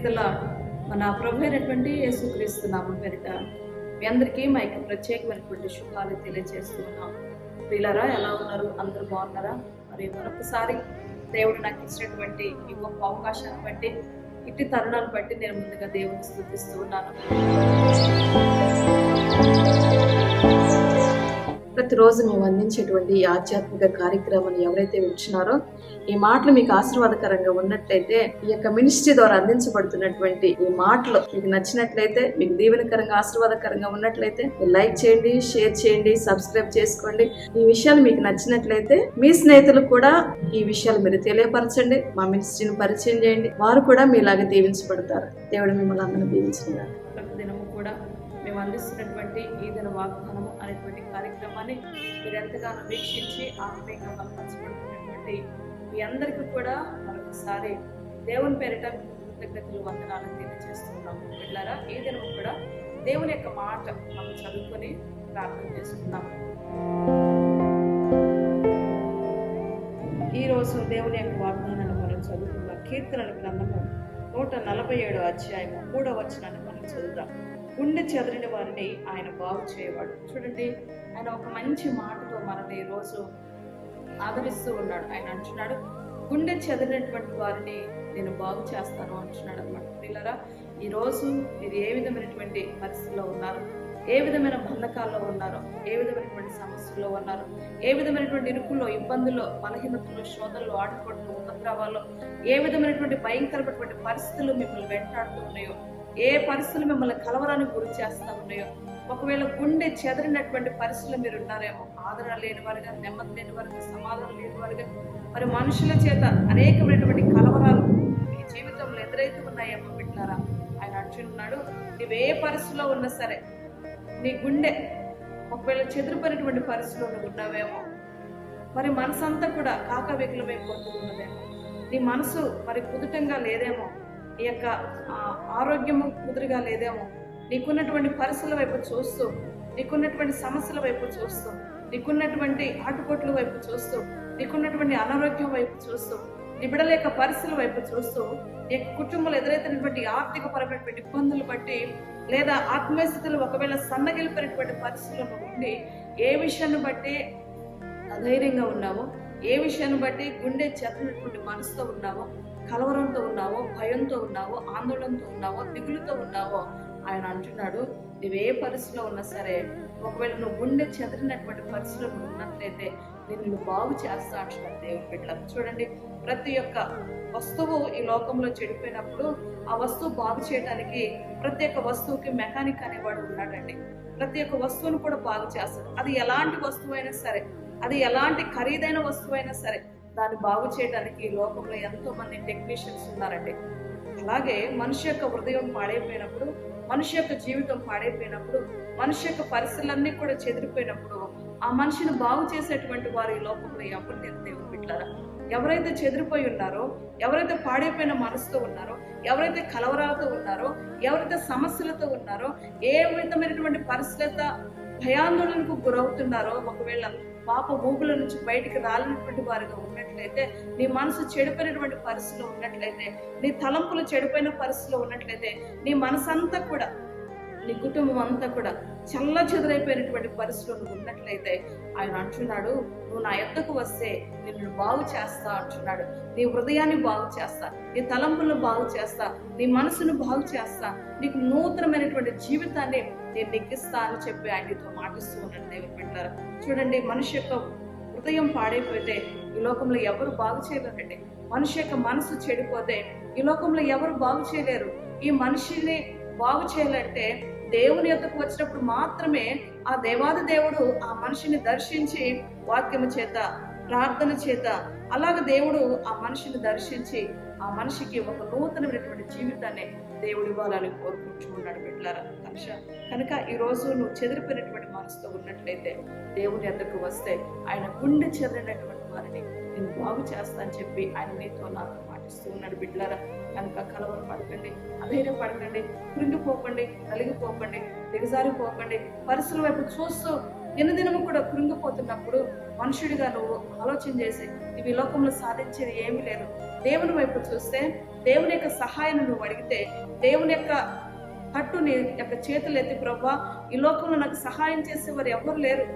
Praise the lord. మన ప్రభు అయినటువంటి యేసుక్రీస్తు నామం పేరిట మీ అందరికీ మా యొక్క ప్రత్యేకమైనటువంటి శుభాలు తెలియజేస్తూ ఉన్నాం. ప్రియులారా, ఎలా ఉన్నారు? అందరూ బాగున్నారా? మరి మరొకసారి దేవుడు నాకు ఇచ్చినటువంటి ఈ గొప్ప అవకాశాన్ని బట్టి, ఇట్టి తరుణాన్ని బట్టి నేను ముందుగా దేవుని స్తుతిస్తూ ఉన్నాను. ప్రతిరోజు మేము అందించేటువంటి ఈ ఆధ్యాత్మిక కార్యక్రమాన్ని ఎవరైతే వింటున్నారో, ఈ మాటలు మీకు ఆశీర్వాదకరంగా ఉన్నట్లయితే, ఈ యొక్క మినిస్ట్రీ ద్వారా అందించబడుతున్నటువంటి ఈ మాటలు మీకు నచ్చినట్లయితే, మీకు దీవెనకరంగా ఆశీర్వాదకరంగా ఉన్నట్లయితే లైక్ చేయండి, షేర్ చేయండి, సబ్స్క్రైబ్ చేసుకోండి. ఈ విషయాలు మీకు నచ్చినట్లయితే మీ స్నేహితులకు కూడా ఈ విషయాలు మీరు తెలియపరచండి. మా మినిస్ట్రీని పరిచయం చేయండి, వారు కూడా మీలాగా దీవించబడతారు. దేవుడు మిమ్మల్ని అందరినీ దీవించినారు. ప్రతిదినము కూడా మేము అందిస్తున్నటువంటి ఈ దిన వాగ్దానము అనేటువంటి కార్యక్రమాన్ని మీరు ఎంతగానో వీక్షించి ఆత్మీయంగా బలపరచబడుతున్నటువంటి మీ అందరికీ కూడా మరొకసారి దేవుని పేరిట కృతజ్ఞతలు వందనాలను తెలియజేస్తున్నాము. పిల్లరా, ఈ దినం కూడా దేవుని యొక్క మాట మనం చదువుకొని ప్రార్థన చేసుకున్నాము. ఈరోజు దేవుని యొక్క వాగ్దానాన్ని మనం చదువుకున్నాం. కీర్తనల గ్రంథము 147వ అధ్యాయము 3వ వచనాన్ని మనం చదువుదాం. గుండె చెదిరిన వారిని ఆయన బాగు చేయవాడు. చూడండి, ఆయన ఒక మంచి మాటతో మనల్ని ఈరోజు ఆదరిస్తూ ఉన్నాడు. ఆయన అంటున్నాడు, గుండె చెదిరినటువంటి వారిని నేను బాగు చేస్తాను అంటున్నాడు అనమాట. పిల్లరా, ఈరోజు మీరు ఏ విధమైనటువంటి పరిస్థితుల్లో ఉన్నారు, ఏ విధమైన బంధకాల్లో ఉన్నారో, ఏ విధమైనటువంటి సమస్యల్లో ఉన్నారో, ఏ విధమైనటువంటి ఇరుకుల్లో, ఇబ్బందుల్లో, బలహీనతల్లో, శోధనలో, ఆటుపోట్లు, ఉపద్రవాల్లో, ఏ విధమైనటువంటి భయంకరమైనటువంటి పరిస్థితులు మిమ్మల్ని వెంటాడుతూ ఉన్నాయో, ఏ పరిస్థితులు మిమ్మల్ని కలవరానికి గురి చేస్తూ ఉన్నాయో, ఒకవేళ గుండె చెదిరినటువంటి పరిస్థితులు మీరు ఉన్నారేమో, ఆదరణ లేని వారుగా, నెమ్మది లేని వారుగా, సమాధానం లేని వారుగా, మరి మనుషుల చేత అనేకమైనటువంటి కలవరాలు మీ జీవితంలో ఎదురైతే ఉన్నాయేమో బిడ్డలారా, ఆయన అంటున్నాడు, నువ్వే పరిస్థితిలో ఉన్నా సరే, నీ గుండె ఒకవేళ చెదిరిపోయినటువంటి పరిస్థితిలో నువ్వు ఉన్నావేమో, మరి మనసంతా కూడా కాకవికలమైపోతూ ఉన్నదేమో, నీ మనసు మరి కుదుటంగా లేదేమో, ఈ యొక్క ఆరోగ్యము కుదురుగా లేదేమో, నీకున్నటువంటి పరిస్థితుల వైపు చూస్తూ, నీకున్నటువంటి సమస్యల వైపు చూస్తూ, నీకున్నటువంటి ఆటుపోట్ల వైపు చూస్తూ, నీకున్నటువంటి అనారోగ్యం వైపు చూస్తూ, నీ బిడలేక పరిస్థితుల వైపు చూస్తూ, నీ కుటుంబంలో ఎదురైతున్నటువంటి ఆర్థికపరమైనటువంటి ఇబ్బందులు బట్టి, లేదా ఆత్మీయ స్థితులు ఒకవేళ సన్నగిలిపోయినటువంటి పరిస్థితులను ఉండి, ఏ విషయాన్ని బట్టి అధైర్యంగా ఉన్నావో, ఏ విషయాన్ని బట్టి గుండె చెత్తనటువంటి మనసుతో ఉన్నావో, కలవరంతో ఉన్నావో, భయంతో ఉన్నావో, ఆందోళనతో ఉన్నావో, దిగులుతో ఉన్నావో, ఆయన అంటున్నాడు, నువ్వే పరిస్థితిలో ఉన్నా సరే, ఒకవేళ నువ్వు గుండె చెదిరినటువంటి పరిస్థితిలో నువ్వు ఉన్నట్లయితే నేను బాగు చేస్తా అంటున్నాడు దేవుని బిడ్డలు. చూడండి, ప్రతి ఒక్క వస్తువు ఈ లోకంలో చెడిపోయినప్పుడు ఆ వస్తువు బాగు చేయడానికి ప్రతి ఒక్క వస్తువుకి మెకానిక్ అనేవాడు ఉన్నాడండి. ప్రతి ఒక్క వస్తువును కూడా బాగు చేస్తాడు. అది ఎలాంటి వస్తువు అయినా సరే, అది ఎలాంటి ఖరీదైన వస్తువు అయినా సరే, దాన్ని బాగు చేయడానికి ఈ లోకంలో ఎంతో మంది టెక్నీషియన్స్ ఉన్నారండి. అలాగే మనిషి యొక్క హృదయం పాడైపోయినప్పుడు, మనిషి యొక్క జీవితం పాడైపోయినప్పుడు, మనిషి యొక్క పరిస్థితులన్నీ కూడా చెదిరిపోయినప్పుడు, ఆ మనిషిని బాగు చేసేటువంటి వారు ఈ లోకంలో ఎవరు లేరు దేవుని బిడ్డలారా. ఎవరైతే చెదిరిపోయి ఉన్నారో, ఎవరైతే పాడైపోయిన మనసుతో ఉన్నారో, ఎవరైతే కలవరాలతో ఉన్నారో, ఎవరైతే సమస్యలతో ఉన్నారో, ఏ విధమైనటువంటి పరిస్థితులతో భయాందోళనకు గురవుతున్నారో, ఒకవేళ పాప ఊపుల నుంచి బయటికి రాలినటువంటి వారిగా ఉన్నట్లయితే, నీ మనసు చెడిపోయినటువంటి పరిస్థితిలో ఉన్నట్లయితే, నీ తలంపులు చెడిపోయిన పరిస్థితిలో ఉన్నట్లయితే, నీ మనసంతా కూడా, నీ కుటుంబం అంతా కూడా చల్ల చెదురైపోయినటువంటి పరిస్థితిలో నువ్వు ఉన్నట్లయితే, ఆయన అంటున్నాడు, నువ్వు నా యొద్దకు వస్తే నిన్ను బాగు చేస్తా అంటున్నాడు. నీ హృదయాన్ని బాగు చేస్తా, నీ తలంపులను బాగు చేస్తా, నీ మనసును బాగు చేస్తా, నీకు నూతనమైనటువంటి జీవితాన్ని నేను నెగ్గిస్తా అని చెప్పి ఆయనతో మాటిస్తూ ఉన్నాడు దేవుని బిడ్డలారా. చూడండి, మనిషి యొక్క హృదయం పాడైపోతే ఈ లోకంలో ఎవరు బాగు చేయలేరండి. మనిషి యొక్క మనసు చెడిపోతే ఈ లోకంలో ఎవరు బాగు చేయలేరు. ఈ మనిషిని బాగు చేయాలంటే దేవుని యొద్దకు వచ్చినప్పుడు మాత్రమే ఆ దేవాది దేవుడు ఆ మనిషిని దర్శించి వాక్యము చేత, ప్రార్థన చేత, అలాగ దేవుడు ఆ మనిషిని దర్శించి ఆ మనిషికి ఒక నూతనమైనటువంటి జీవితాన్ని దేవుడు ఇవ్వాలని కోరుకుంటూ ఉన్నాడు బిడ్డలారా. కనుక ఈరోజు నువ్వు చెదిరిపోయినటువంటి మనసుతో ఉన్నట్లయితే దేవుని యొద్దకు వస్తే ఆయన గుండె చెదిరినటువంటి వారిని నేను బాగు చేస్తా అని చెప్పి ఆయన నీతో నాతో మాటిస్తూ ఉన్నాడు బిడ్డలారా. కనుక కలవరం పడకండి, అధైర్యం పడకండి, కృంగిపోకండి, నలిగిపోకండి, దిగజారిపోకండి. పరిస్థితుల వైపు చూస్తూ దినదినము కూడా కృంగిపోతున్నప్పుడు మనుషుడిగా నువ్వు ఆలోచన చేసి నువ్వు ఈ లోకంలో సాధించేది ఏమీ లేదు. దేవుని వైపు చూస్తే దేవుని యొక్క సహాయం నువ్వు అడిగితే దేవుని యొక్క పట్టు నీ యొక్క చేతులు ఎత్తి ప్రభువా ఈ లోకంలో నాకు సహాయం చేసేవారు ఎవరు లేరు,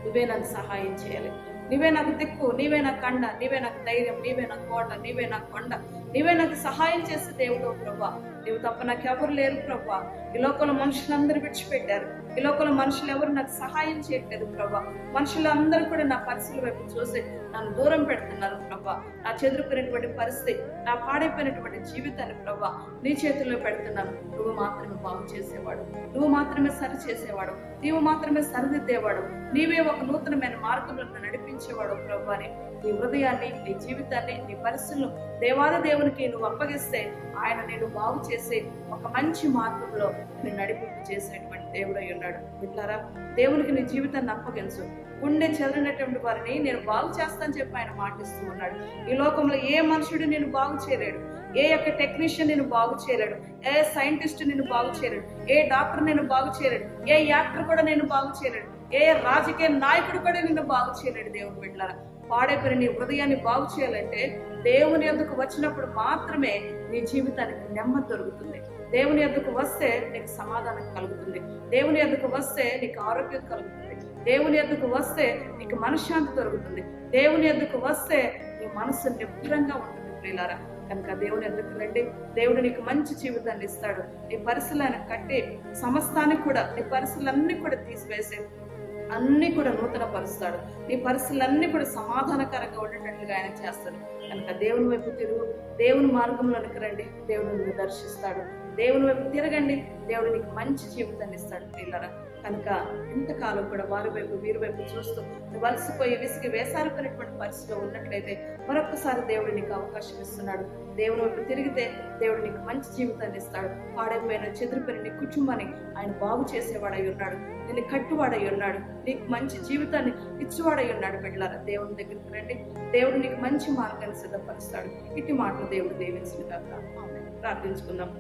నువ్వే నాకు సహాయం చేయాలి, నీవే నాకు దిక్కు, నీవే నాకు కండ, నీవే నాకు ధైర్యం, నీవే నాకు కోట, నీవే నాకు కొండ, నీవే నాకు సహాయం చేసే దేవుడు ప్రభా. నీవు తప్ప నాకు ఎవరు లేరు ప్రభా. ఈ లోకంలో మనుషులందరూ విడిచిపెట్టారు, ఈ లోకంలో మనుషులు ఎవరు నాకు సహాయం చేయట్లేదు ప్రభా. మనుషులందరూ కూడా నా పరిస్థితుల వైపు చూసి నన్ను దూరం పెడుతున్నారు ప్రభా. నా చెదిరిపోయినటువంటి పరిస్థితి, నా పాడైపోయినటువంటి జీవితాన్ని ప్రభా నీ చేతుల్లో పెడుతున్నాను. నువ్వు మాత్రమే బాగు చేసేవాడు, నువ్వు మాత్రమే సరి చేసేవాడు, నీవు మాత్రమే సరిదిద్దేవాడు, నీవే ఒక నూతనమైన మార్గంలో నడిపించేవాడు ప్రభా అని నీ హృదయాన్ని, నీ జీవితాన్ని, నీ పరిస్థితులను దేవాది దేవునికి నువ్వు అప్పగిస్తే ఆయన నేను బాగు చేసి ఒక మంచి మార్గంలో నేను నడిపింపు చేసేటువంటి దేవుడై ఉన్నాడు. ఇట్లారా దేవునికి నీ జీవితాన్ని అప్పగించు. గుండె చెదరినటువంటి వారిని నేను బాగు చేస్తానని చెప్పి ఆయన మాటిస్తూ ఉన్నాడు. ఈ లోకంలో ఏ మనుషుడు నేను బాగు చేయలేడు, ఏ యొక్క టెక్నీషియన్ నేను బాగు చేయలేడు, ఏ సైంటిస్ట్ నేను బాగు చేయలేడు, ఏ డాక్టర్ నేను బాగు చేయలేడు, ఏ యాక్టర్ కూడా నేను బాగు చేయలేడు, ఏ రాజకీయ నాయకుడు కూడా నిన్ను బాగు చేయలేడు. దేవుడు బిడ్డలారా పాడైపోయిన నీ హృదయాన్ని బాగు చేయాలంటే దేవుని యొద్దకు వచ్చినప్పుడు మాత్రమే నీ జీవితానికి నెమ్మది దొరుకుతుంది. దేవుని యొద్దకు వస్తే నీకు సమాధానం కలుగుతుంది, దేవుని యొద్దకు వస్తే నీకు ఆరోగ్యం కలుగుతుంది, దేవుని యొద్దకు వస్తే నీకు మనశ్శాంతి దొరుకుతుంది, దేవుని యొద్దకు వస్తే నీ మనసు నిబ్బరంగా ఉంటుంది ప్రియులారా. కనుక దేవుని యొద్దకు రండి, దేవుడు నీకు మంచి జీవితాన్ని ఇస్తాడు. నీ పరిస్థితులను కట్టి సమస్తానికి కూడా నీ పరిస్థితులన్నీ కూడా తీసివేసే అన్ని కూడా నూతన పరుస్తాడు. నీ పరిస్థితులన్నీ కూడా సమాధానకరంగా ఉండేటట్లుగా ఆయన చేస్తాడు. కనుక దేవుని వైపు తిరుగు, దేవుని మార్గంలోనికి రండి, దేవుడు నిన్ను దర్శిస్తాడు. దేవుని వైపు తిరగండి, దేవుడు నీకు మంచి జీవితాన్ని ఇస్తాడు పిల్లరా. కనుక ఇంతకాలం కూడా వారి వైపు వీరి వైపు చూస్తూ వలసిపోయి విసిగి వేసారిపోయినటువంటి పరిస్థితిలో ఉన్నట్లయితే మరొకసారి దేవుడు నీకు అవకాశం ఇస్తున్నాడు. దేవుని వైపు తిరిగితే దేవుడు నీకు మంచి జీవితాన్ని ఇస్తాడు. పాడైపోయిన చెదిరిపోయిన నీ కుటుంబాన్ని ఆయన బాగు చేసేవాడై ఉన్నాడు, నిన్ను కట్టువాడై ఉన్నాడు, నీకు మంచి జీవితాన్ని ఇచ్చేవాడై ఉన్నాడు. బిడ్డలారా దేవుని దగ్గరికి రండి, దేవుడు నీకు మంచి మార్గాన్ని సిద్ధపరుస్తాడు. ఇట్టి మాటలు దేవుడు దీవించిన కాక ఆమేన్. ప్రార్థించుకుందాం.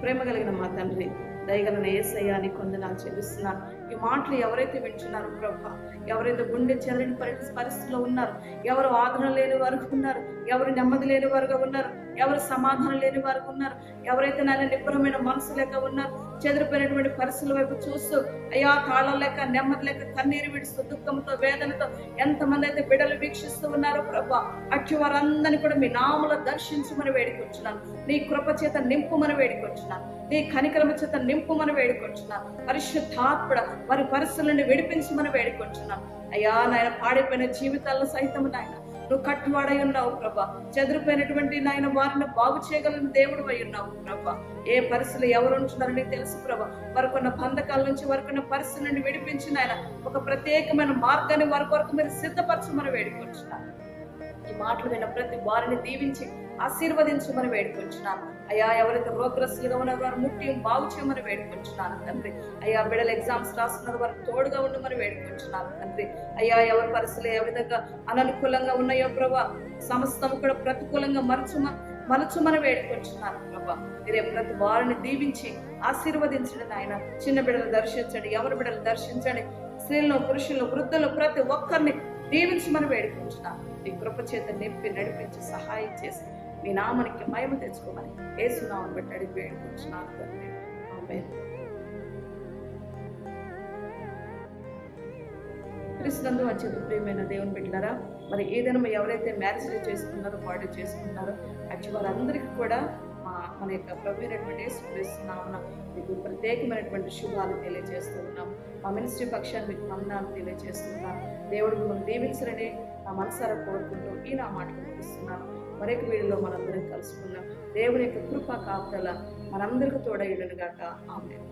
ప్రేమ కలిగిన మా తండ్రి, దయగలన యేసయ్యా నీకు వందనాలు చెల్లిస్తున్నాను. ఈ మాటలు ఎవరైతే వింటున్నారో ప్రభా, ఎవరైతే గుండె చెదరని పరిస్థితిలో ఉన్నారు, ఎవరు ఆదరణ లేని వారు ఉన్నారు, ఎవరు నెమ్మది లేని వారుగా ఉన్నారు, ఎవరు సమాధానం లేని వారు ఉన్నారు, ఎవరైతే నాయన నిబ్బరమైన మనసు లేక ఉన్నారు, చెదిరిపోయినటువంటి పరిస్థితుల వైపు చూస్తూ అయ్యా తాళం లేక నెమ్మది లేక కన్నీరు విడుస్తూ దుఃఖంతో వేదనతో ఎంతమంది అయితే బిడ్డలు వీక్షిస్తూ ఉన్నారో ప్రభా, అట్టి వారందరినీ కూడా మీ నామములో దర్శించమని వేడుకొచ్చున్నాను. నీ కృప చేత నింపుమని వేడుకొచ్చున్నాను, నీ కనికరమ చేత నింపుమని వేడుకొచ్చున్నాను. పరిశుద్ధాత్ముడ వారి పరిస్థితుల నుండి విడిపించమని వేడుకొచ్చున్నాను. అయ్యా నాయన పాడైపోయిన జీవితాల్లో సైతం నాయన నువ్వు కట్టువాడై ఉన్నావు ప్రభా. చెదిరిపోయినటువంటి నాయన వారిని బాగు చేయగలని దేవుడు అయి ఉన్నావు ప్రభా. ఏ పరిస్థితులు ఎవరు ఉంటున్నారో నీకు తెలుసు ప్రభా. వారికున్న బంధకాల నుంచి వారికున్న పరిస్థితుల నుండి విడిపించిన ఆయన ఒక ప్రత్యేకమైన మార్గాన్ని వారి కొరకు మీరు సిద్ధపరచమని వేడుకొచ్చున్నాను. ఈ మాటలు విన్న ప్రతి వారిని దీవించి ఆశీర్వదించమని వేడుకొచ్చున్నాను. అయ్యా ఎవరైతే రోగ్రస్తులుగా ఉన్నారో వారు ముట్టి బాగు చేయమని వేడుకొచ్చున్నాను తండ్రి. అయ్యా బిడ్డలు ఎగ్జామ్స్ రాస్తున్నారు, వారికి తోడుగా ఉండమని వేడుకొచ్చున్నాను తండ్రి. అయ్యా ఎవరి పరిస్థితులు ఏ విధంగా అననుకూలంగా ఉన్నాయో ప్రభా, సమస్తం కూడా ప్రతికూలంగా మరచుమని వేడుకొచ్చున్నాను ప్రభా. మీరే ప్రతి వారిని దీవించి ఆశీర్వదించండి నాయన. చిన్న బిడ్డలు దర్శించండి, ఎవరి బిడ్డలు దర్శించండి, స్త్రీలను పురుషులు వృద్ధులు ప్రతి ఒక్కరిని దీవించమని వేడుకుంటున్నాను. నీ కృప చేత నింపి నడిపించి సహాయం చేసి మీ నామానికి మహిమ తెచ్చుకోమని యేసు నామం బట్టి అడిగి వేడుకుంటున్నాను తండ్రి. ఆమేన్. క్రీస్తునందు అత్యంత ప్రియమైన దేవుని బిడ్డలారా, మరి ఏదైనా ఎవరైతే మ్యారేజ్లు చేసుకున్నారో బర్త్డే చేసుకున్నారో అచ్చి వారందరికీ కూడా మన యొక్క ప్రభువైనటువంటి యేసుక్రీస్తునామమున మీకు ప్రత్యేకమైనటువంటి శుభాలు తెలియజేస్తూ ఉన్నాం. మా మినిస్ట్రీ పక్షాన్ని మీకు వందనాలు తెలియజేస్తున్నాం. దేవుడు మిమ్మల్ని దీవించాలని నా మనసారా కోరుకుంటూ ఈ నా మాటలు ముగిస్తున్నాను. మరొక వీడియోలో మనందరం కలుసుకున్నాం. దేవుని యొక్క కృప కాపుదల మనందరికీ తోడైయుడును గాక. ఆమేన్.